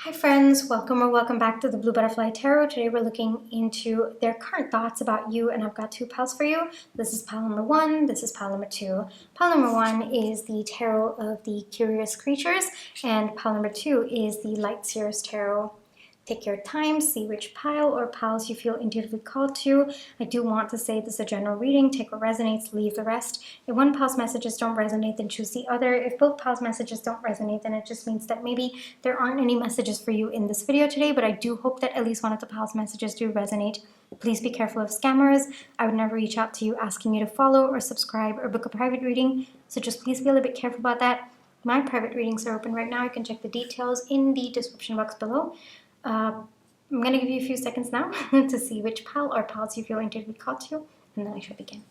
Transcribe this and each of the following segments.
Hi friends, welcome or welcome back to the Blue Butterfly Tarot. Today we're looking into their current thoughts about you, and I've got two piles for you. This is pile number one, this is pile number two. Pile number one is the Tarot of the Curious Creatures, and pile number two is the Light Seers Tarot. Take your time, see which pile or piles you feel intuitively called to. I do want to say this is a general reading. Take what resonates, leave the rest. If one pile's messages don't resonate, then choose the other. If both piles' messages don't resonate, then it just means that maybe there aren't any messages for you in this video today, but I do hope that at least one of the piles' messages do resonate. Please be careful of scammers. I would never reach out to you asking you to follow or subscribe or book a private reading, so just please be a little bit careful about that. My private readings are open right now. You can check the details in the description box below. I'm going to give you a few seconds now to see which pile or piles you feel intuitively called to, and then I shall begin.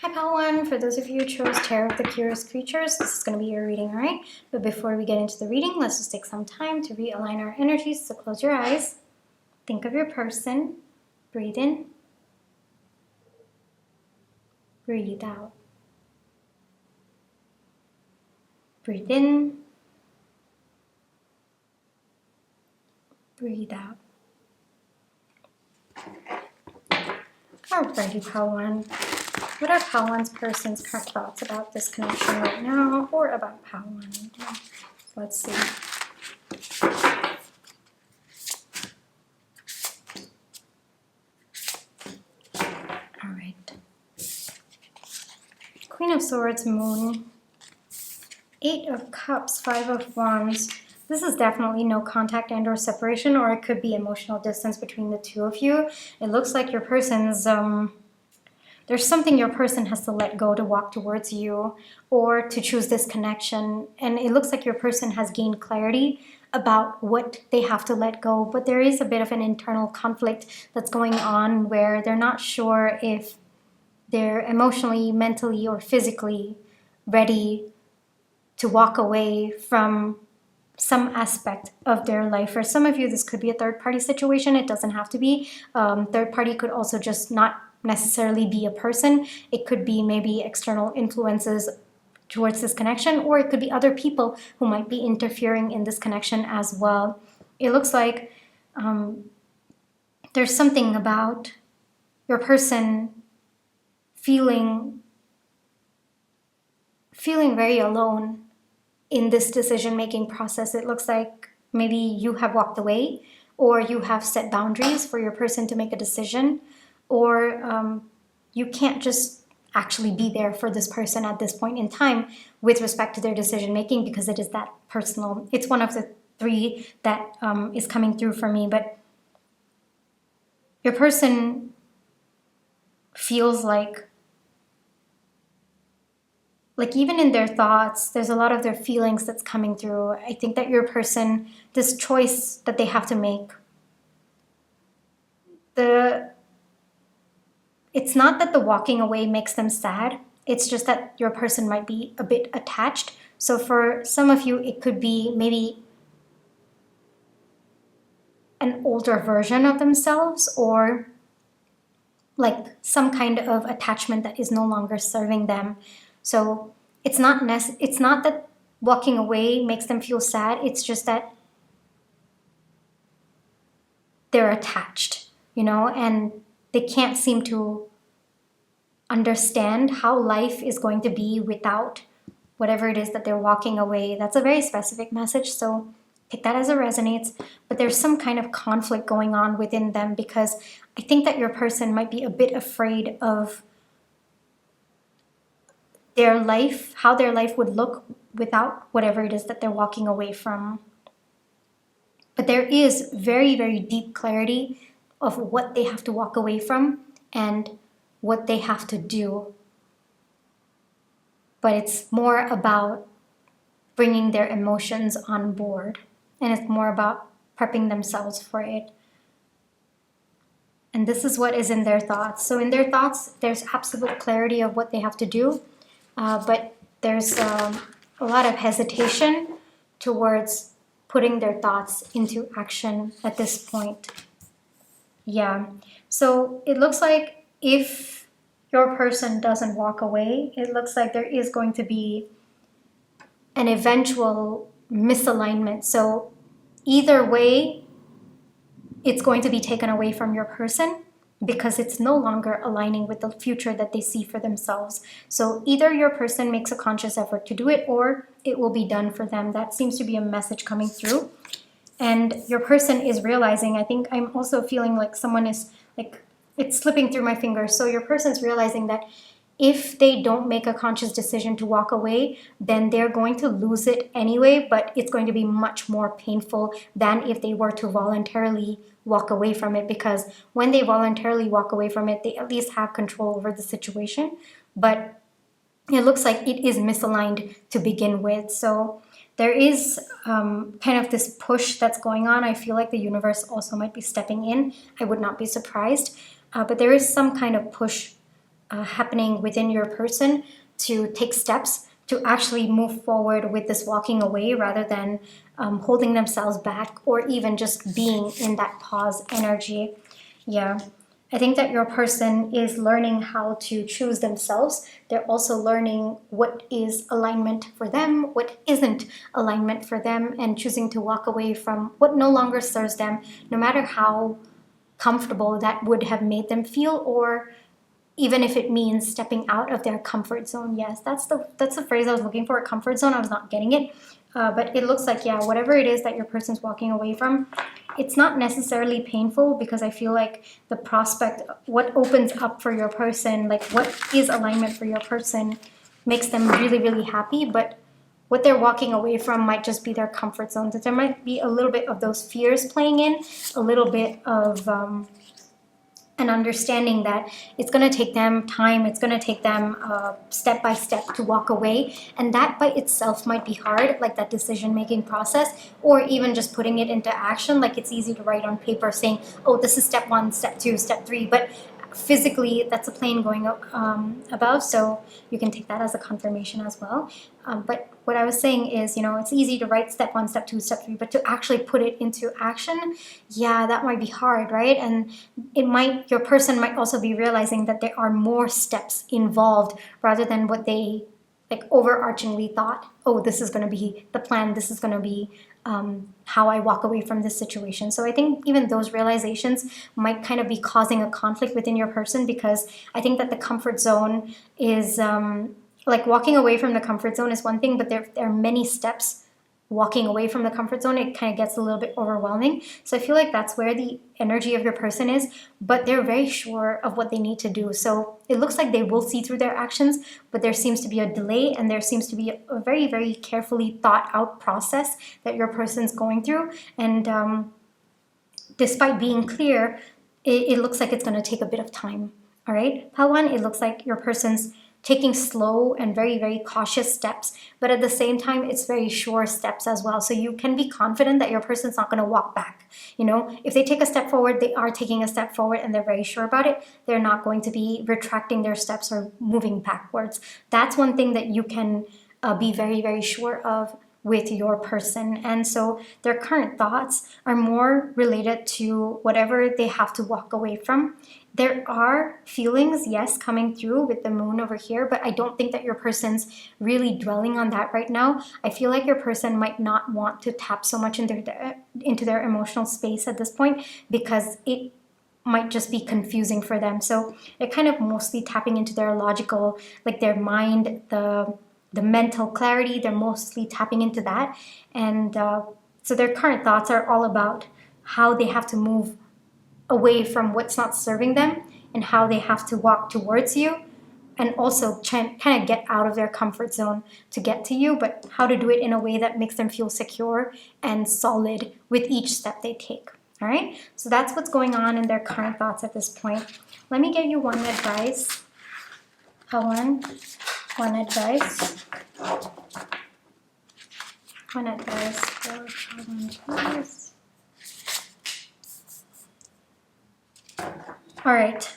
Hi pile one, for those of you who chose Tarot of the Curious Creatures, this is going to be your reading, alright? But before we get into the reading, let's just take some time to realign our energies. So close your eyes, think of your person, breathe in, breathe out. Breathe in, breathe out. Alrighty, pile one. What are pile one's person's current thoughts about this connection right now, or about pile one? Let's see. Alright. Queen of Swords, Moon. 8 of Cups, 5 of Wands. This is definitely no contact and or separation, or it could be emotional distance between the two of you. It looks like your person's, there's something your person has to let go to walk towards you or to choose this connection. And it looks like your person has gained clarity about what they have to let go. But there is a bit of an internal conflict that's going on where they're not sure if they're emotionally, mentally, or physically ready to walk away from some aspect of their life. For some of you, this could be a third-party situation. It doesn't have to be. Third party could also just not necessarily be a person. It could be maybe external influences towards this connection, or it could be other people who might be interfering in this connection as well. It looks like there's something about your person feeling very alone in this decision-making process. It looks like maybe you have walked away, or you have set boundaries for your person to make a decision, or you can't just actually be there for this person at this point in time with respect to their decision-making, because it is that personal. It's one of the three that is coming through for me, but your person feels like even in their thoughts, there's a lot of their feelings that's coming through. I think that your person, this choice that they have to make, it's not that the walking away makes them sad. It's just that your person might be a bit attached. So for some of you, it could be maybe an older version of themselves, or like some kind of attachment that is no longer serving them. So it's not that walking away makes them feel sad. It's just that they're attached, you know, and they can't seem to understand how life is going to be without whatever it is that they're walking away. That's a very specific message, so take that as it resonates. But there's some kind of conflict going on within them, because I think that your person might be a bit afraid of their life, how their life would look without whatever it is that they're walking away from. But there is very, very deep clarity of what they have to walk away from and what they have to do. But it's more about bringing their emotions on board, and it's more about prepping themselves for it. And this is what is in their thoughts. So in their thoughts, there's absolute clarity of what they have to do. But there's a lot of hesitation towards putting their thoughts into action at this point. Yeah. So it looks like if your person doesn't walk away, it looks like there is going to be an eventual misalignment. So either way, it's going to be taken away from your person because it's no longer aligning with the future that they see for themselves. So either your person makes a conscious effort to do it or it will be done for them. That seems to be a message coming through. And your person is realizing, I think I'm also feeling like someone is like, it's slipping through my fingers. So your person's realizing that if they don't make a conscious decision to walk away, then they're going to lose it anyway, but it's going to be much more painful than if they were to voluntarily walk away from it, because when they voluntarily walk away from it, they at least have control over the situation. But it looks like it is misaligned to begin with. So there is kind of this push that's going on. I feel like the universe also might be stepping in. I would not be surprised. But there is some kind of push happening within your person to take steps to actually move forward with this walking away rather than holding themselves back or even just being in that pause energy. Yeah. I think that your person is learning how to choose themselves. They're also learning what is alignment for them, what isn't alignment for them, and choosing to walk away from what no longer serves them, no matter how comfortable that would have made them feel, or even if it means stepping out of their comfort zone. Yes, that's the phrase I was looking for, a comfort zone. I was not getting it. But it looks like, yeah, whatever it is that your person's walking away from, it's not necessarily painful, because I feel like the prospect, what opens up for your person, like what is alignment for your person, makes them really, really happy. But what they're walking away from might just be their comfort zone. So there might be a little bit of those fears playing in, a little bit of an understanding that it's going to take them time, it's going to take them step by step to walk away, and that by itself might be hard, like that decision making process, or even just putting it into action. Like it's easy to write on paper saying, oh, this is step 1, step 2, step 3, but physically that's a plane going up above, so you can take that as a confirmation as well. But what I was saying is, it's easy to write step 1, step 2, step 3, but to actually put it into action, yeah, that might be hard, right? And your person might also be realizing that there are more steps involved rather than what they like overarchingly thought, oh, this is going to be the plan, this is going to be how I walk away from this situation. So I think even those realizations might kind of be causing a conflict within your person, because I think that the comfort zone is like walking away from the comfort zone is one thing, but there are many steps walking away from the comfort zone. It kind of gets a little bit overwhelming. So I feel like that's where the energy of your person is, but they're very sure of what they need to do. So it looks like they will see through their actions, but there seems to be a delay, and there seems to be a very, very carefully thought out process that your person's going through. And despite being clear, it looks like it's going to take a bit of time. All right, Pawan, it looks like your person's taking slow and very, very cautious steps, but at the same time, it's very sure steps as well. So you can be confident that your person's not going to walk back. If they take a step forward, they are taking a step forward and they're very sure about it. They're not going to be retracting their steps or moving backwards. That's one thing that you can be very, very sure of with your person. And so their current thoughts are more related to whatever they have to walk away from. There are feelings, yes, coming through with the moon over here, but I don't think that your person's really dwelling on that right now. I feel like your person might not want to tap so much into their emotional space at this point, because it might just be confusing for them. So they're kind of mostly tapping into their logical, like their mind, the mental clarity. They're mostly tapping into that. And so their current thoughts are all about how they have to move away from what's not serving them, and how they have to walk towards you, and also kind of get out of their comfort zone to get to you, but how to do it in a way that makes them feel secure and solid with each step they take. All right, so that's what's going on in their current thoughts at this point. Let me get you one advice. One advice. One advice for please. All right.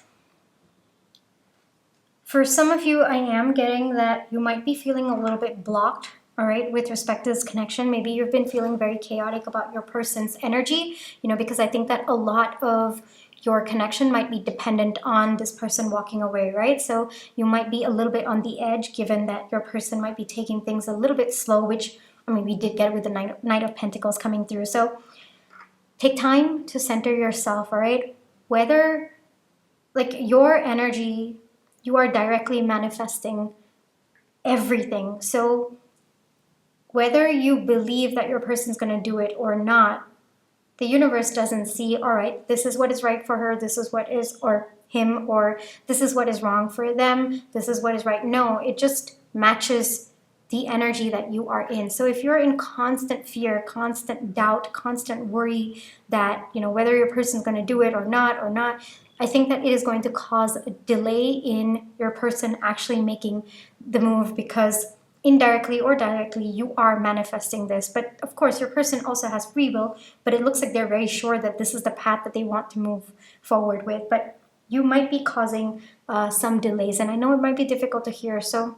For some of you, I am getting that you might be feeling a little bit blocked, all right, with respect to this connection. Maybe you've been feeling very chaotic about your person's energy, because I think that a lot of your connection might be dependent on this person walking away, right? So you might be a little bit on the edge, given that your person might be taking things a little bit slow, which, I mean, we did get with the Knight of Pentacles coming through. So take time to center yourself, all right? Whether, like, your energy, you are directly manifesting everything. So whether you believe that your person's going to do it or not, the universe doesn't see, all right, this is what is right for her, this is what is, or him, or this is what is wrong for them, this is what is right. No, it just matches the energy that you are in. So if you're in constant fear, constant doubt, constant worry that, you know, whether your person's going to do it or not, I think that it is going to cause a delay in your person actually making the move, because indirectly or directly, you are manifesting this. But of course, your person also has free will, but it looks like they're very sure that this is the path that they want to move forward with. But you might be causing some delays, and I know it might be difficult to hear. So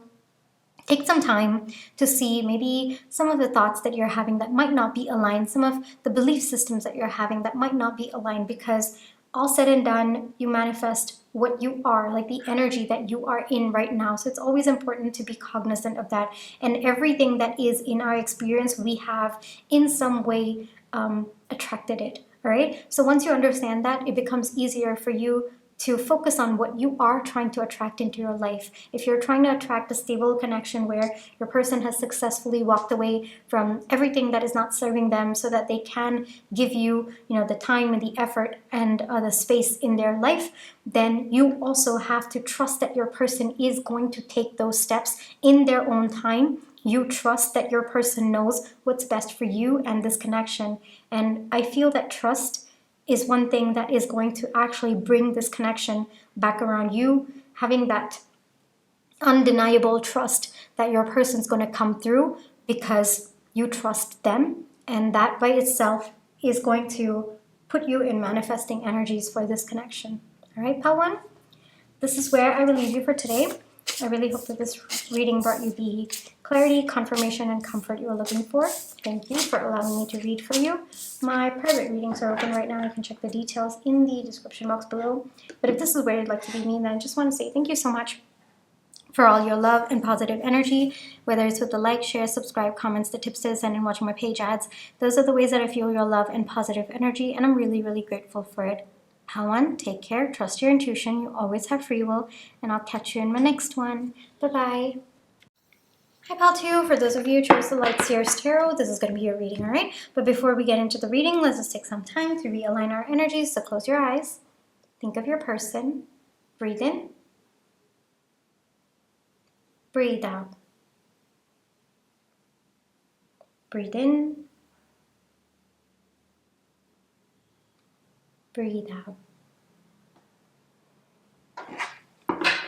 take some time to see maybe some of the thoughts that you're having that might not be aligned, some of the belief systems that you're having that might not be aligned, because all said and done, you manifest what you are, like the energy that you are in right now. So it's always important to be cognizant of that. And everything that is in our experience, we have in some way attracted it, all right? So once you understand that, it becomes easier for you to focus on what you are trying to attract into your life. If you're trying to attract a stable connection where your person has successfully walked away from everything that is not serving them so that they can give you, you know, the time and the effort and the space in their life, then you also have to trust that your person is going to take those steps in their own time. You trust that your person knows what's best for you and this connection. And I feel that trust is one thing that is going to actually bring this connection back around you, having that undeniable trust that your person's going to come through because you trust them. And that by itself is going to put you in manifesting energies for this connection. All right, Pal One? This is where I will leave you for today. I really hope that this reading brought you the clarity, confirmation, and comfort you were looking for. Thank you for allowing me to read for you. My private readings are open right now. You can check the details in the description box below. But if this is where you'd like to be me, then I just want to say thank you so much for all your love and positive energy, whether it's with the like, share, subscribe, comments, the tips to send, and watching my page ads. Those are the ways that I feel your love and positive energy, and I'm really, really grateful for it. Pal One, take care, trust your intuition, you always have free will, and I'll catch you in my next one. Bye-bye. Hi Pal 2, for those of you who chose the Light Seers Tarot, this is going to be your reading, alright? But before we get into the reading, let's just take some time to realign our energies, so close your eyes, think of your person, breathe in, breathe out, breathe in, breathe out.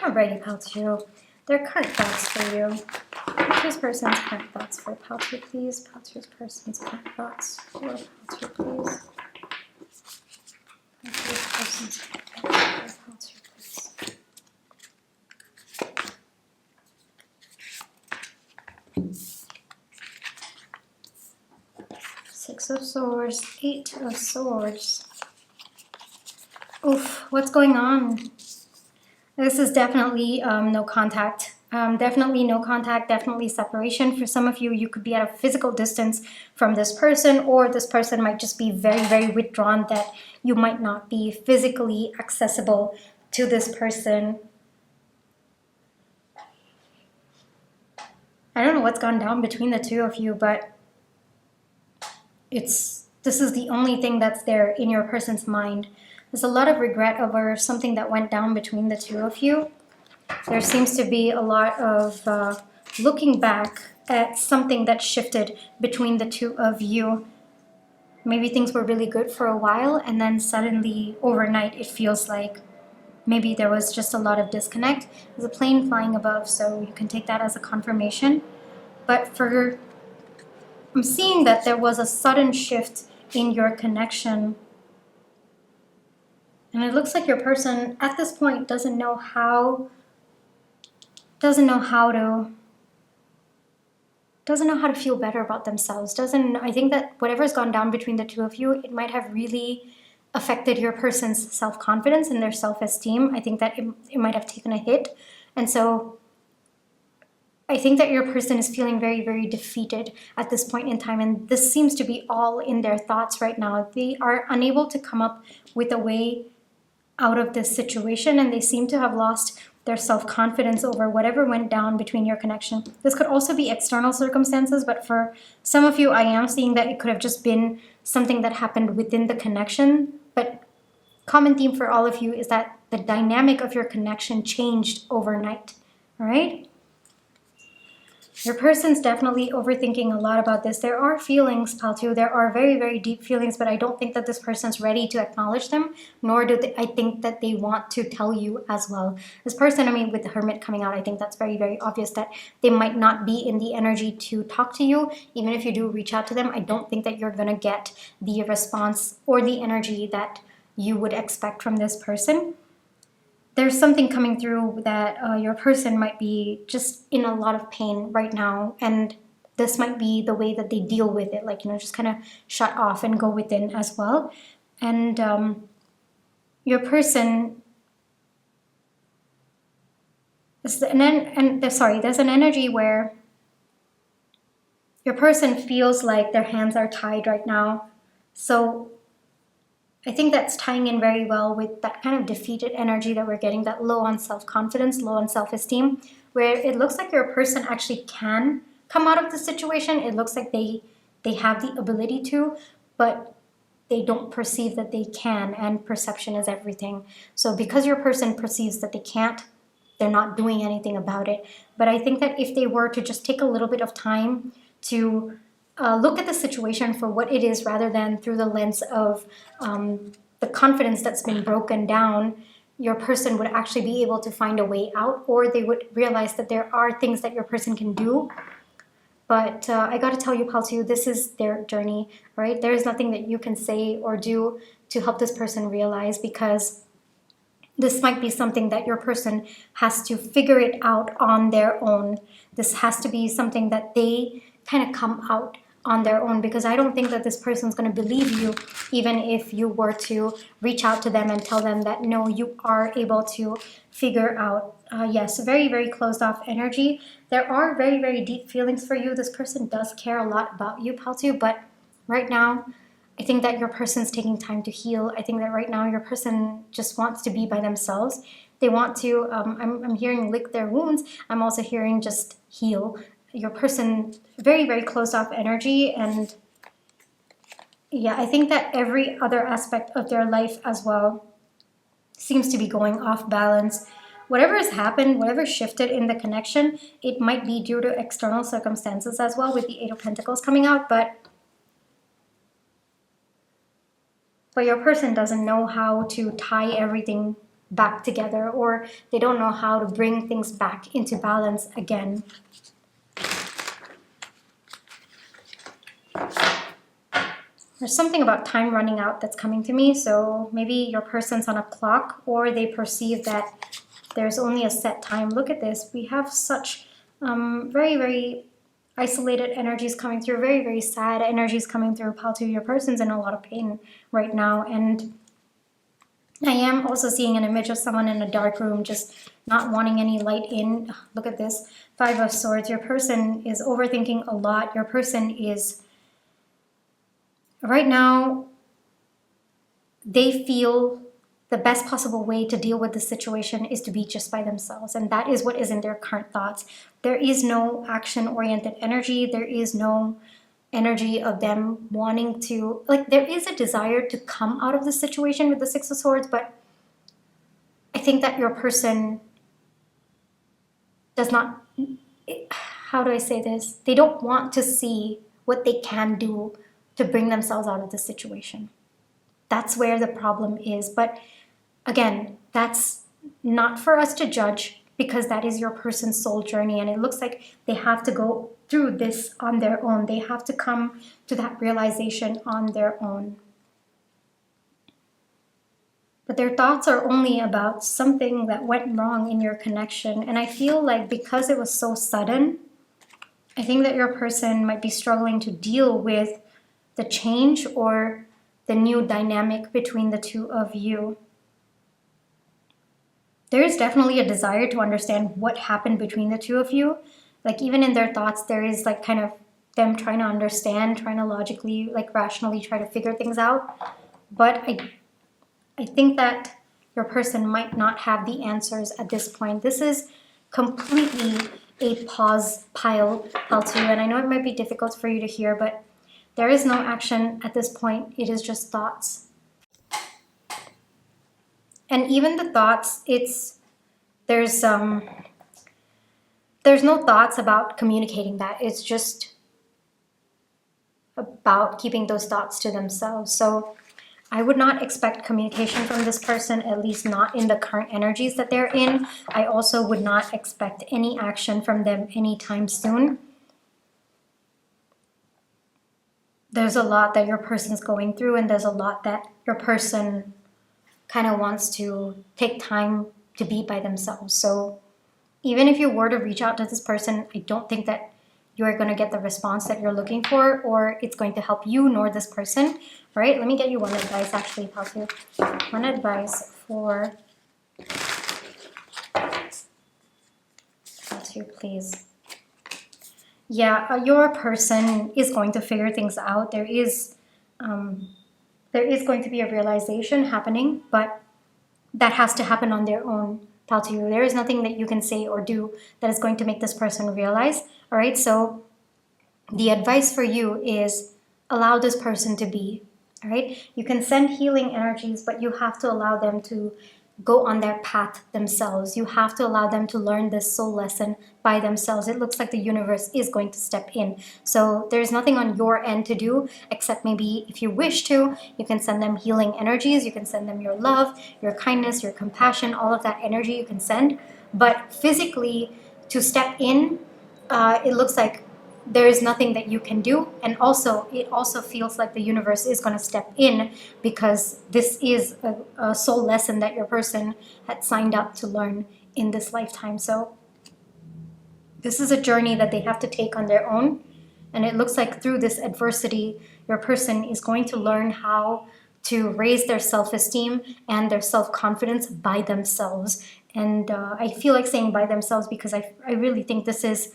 Alrighty, Pal 2. Their current thoughts for you. Pal 2's person's current thoughts for Pal 2, please. Pal 2's person's current thoughts for Pal 2, please. Pal 2's person's current thoughts for Pal 2, please. Six of Swords, Eight of Swords. Oof, what's going on? This is definitely no contact. Definitely no contact, definitely separation. For some of you, you could be at a physical distance from this person, or this person might just be very, very withdrawn, that you might not be physically accessible to this person. I don't know what's gone down between the two of you, but this is the only thing that's there in your person's mind. There's a lot of regret over something that went down between the two of you. There seems to be a lot of looking back at something that shifted between the two of you. Maybe things were really good for a while, and then suddenly, overnight, it feels like maybe there was just a lot of disconnect. There's a plane flying above, so you can take that as a confirmation. But I'm seeing that there was a sudden shift in your connection. And it looks like your person at this point doesn't know how to feel better about themselves. I think that whatever's gone down between the two of you, it might have really affected your person's self-confidence and their self-esteem. I think that it might have taken a hit. And so I think that your person is feeling very, very defeated at this point in time. And this seems to be all in their thoughts right now. They are unable to come up with a way out of this situation, and they seem to have lost their self-confidence over whatever went down between your connection. This could also be external circumstances, but for some of you, I am seeing that it could have just been something that happened within the connection. But common theme for all of you is that the dynamic of your connection changed overnight, all right? Your person's definitely overthinking a lot about this. There are feelings, Pal 2. There are very, very deep feelings, but I don't think that this person's ready to acknowledge them, nor do I think that they want to tell you as well. This person, I mean, with the Hermit coming out, I think that's very, very obvious that they might not be in the energy to talk to you. Even if you do reach out to them, I don't think that you're going to get the response or the energy that you would expect from this person. There's something coming through that your person might be just in a lot of pain right now, and this might be the way that they deal with it, like, you know, just kind of shut off and go within as well. And your person there's an energy where your person feels like their hands are tied right now. So I think that's tying in very well with that kind of defeated energy that we're getting, that low on self-confidence, low on self-esteem, where it looks like your person actually can come out of the situation. It looks like they have the ability to, but they don't perceive that they can, and perception is everything. So because your person perceives that they can't, they're not doing anything about it. But I think that if they were to just take a little bit of time to look at the situation for what it is, rather than through the lens of the confidence that's been broken down, your person would actually be able to find a way out, or they would realize that there are things that your person can do. But I got to tell you, Pal 2, this is their journey, right? There is nothing that you can say or do to help this person realize, because this might be something that your person has to figure it out on their own. This has to be something that they kind of come out on their own, because I don't think that this person's going to believe you, even if you were to reach out to them and tell them that, no, you are able to figure out. Yes, very, very closed off energy. There are very, very deep feelings for you. This person does care a lot about you, Pal 2, but right now, I think that your person's taking time to heal. I think that right now your person just wants to be by themselves. They want to, I'm hearing lick their wounds. I'm also hearing just heal. Your person, very, very closed off energy. And yeah, I think that every other aspect of their life as well seems to be going off balance. Whatever has happened, whatever shifted in the connection, it might be due to external circumstances as well, with the Eight of Pentacles coming out, but your person doesn't know how to tie everything back together, or they don't know how to bring things back into balance again. There's something about time running out that's coming to me, so maybe your person's on a clock, or they perceive that there's only a set time. Look at this. We have such very, very isolated energies coming through, very, very sad energies coming through. Pal 2, your person's in a lot of pain right now, and I am also seeing an image of someone in a dark room, just not wanting any light in. Look at this. Five of Swords. Your person is overthinking a lot. Your person is, right now, they feel the best possible way to deal with the situation is to be just by themselves. And that is what is in their current thoughts. There is no action-oriented energy. There is no energy of them wanting to, like, there is a desire to come out of the situation with the Six of Swords, but I think that your person does not, how do I say this? They don't want to see what they can do to bring themselves out of the situation. That's where the problem is. But again, that's not for us to judge, because that is your person's soul journey, and it looks like they have to go through this on their own. They have to come to that realization on their own. But their thoughts are only about something that went wrong in your connection. And I feel like because it was so sudden, I think that your person might be struggling to deal with the change, or the new dynamic between the two of you. There is definitely a desire to understand what happened between the two of you. Like even in their thoughts, there is like kind of them trying to understand, trying to logically, like rationally try to figure things out. But I think that your person might not have the answers at this point. This is completely a pause pile to you. And I know it might be difficult for you to hear, but there is no action at this point. It is just thoughts. And even the thoughts, there's no thoughts about communicating that. It's just about keeping those thoughts to themselves. So I would not expect communication from this person, at least not in the current energies that they're in. I also would not expect any action from them anytime soon. There's a lot that your person's going through, and there's a lot that your person kind of wants to take time to be by themselves. So even if you were to reach out to this person, I don't think that you're going to get the response that you're looking for, or it's going to help you nor this person. All right, let me get you one advice, actually, Paltu. One advice for Paltu, please. Yeah, your person is going to figure things out. There is going to be a realization happening, but that has to happen on their own, Paltu. There is nothing that you can say or do that is going to make this person realize. All right, so the advice for you is allow this person to be. All right, you can send healing energies, but you have to allow them to go on their path themselves. You have to allow them to learn this soul lesson by themselves. It looks like the universe is going to step in. So there's nothing on your end to do, except maybe if you wish to, you can send them healing energies. You can send them your love, your kindness, your compassion, all of that energy you can send. But physically, to step in, it looks like there is nothing that you can do. And also, it also feels like the universe is going to step in, because this is a soul lesson that your person had signed up to learn in this lifetime. So this is a journey that they have to take on their own. And it looks like through this adversity, your person is going to learn how to raise their self-esteem and their self-confidence by themselves. And I feel like saying by themselves because I really think this is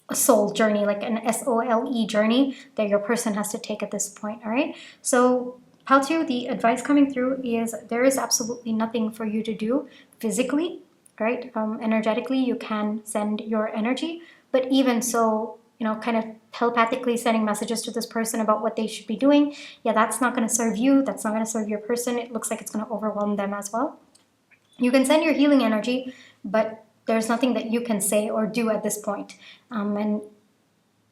a soul journey, like an SOLE journey that your person has to take at this point. All right, so Paltu, the advice coming through is there is absolutely nothing for you to do physically, right? Energetically, you can send your energy, but even so, you know, kind of telepathically sending messages to this person about what they should be doing, yeah, that's not going to serve you. That's not going to serve your person. It looks like it's going to overwhelm them as well. You can send your healing energy, but there's nothing that you can say or do at this point. And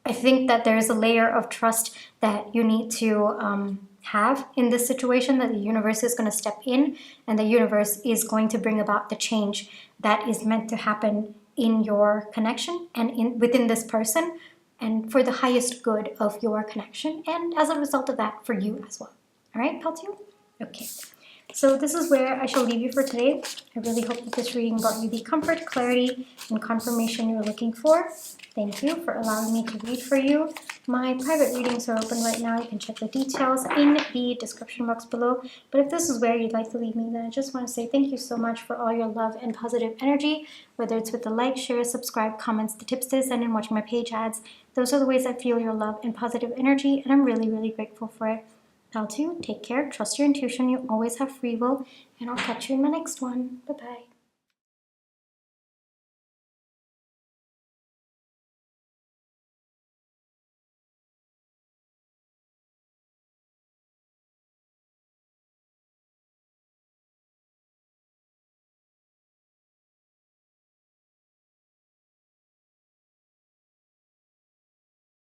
I think that there is a layer of trust that you need to have in this situation, that the universe is going to step in and the universe is going to bring about the change that is meant to happen in your connection and within this person, and for the highest good of your connection, and as a result of that, for you as well. All right, Paltu? Okay. So this is where I shall leave you for today. I really hope that this reading brought you the comfort, clarity, and confirmation you were looking for. Thank you for allowing me to read for you. My private readings are open right now. You can check the details in the description box below. But if this is where you'd like to leave me, then I just want to say thank you so much for all your love and positive energy, whether it's with the like, share, subscribe, comments, the tips to send, and watching my page ads. Those are the ways I feel your love and positive energy, and I'm really, really grateful for it. Paltu, take care, trust your intuition, you always have free will, and I'll catch you in my next one. Bye-bye.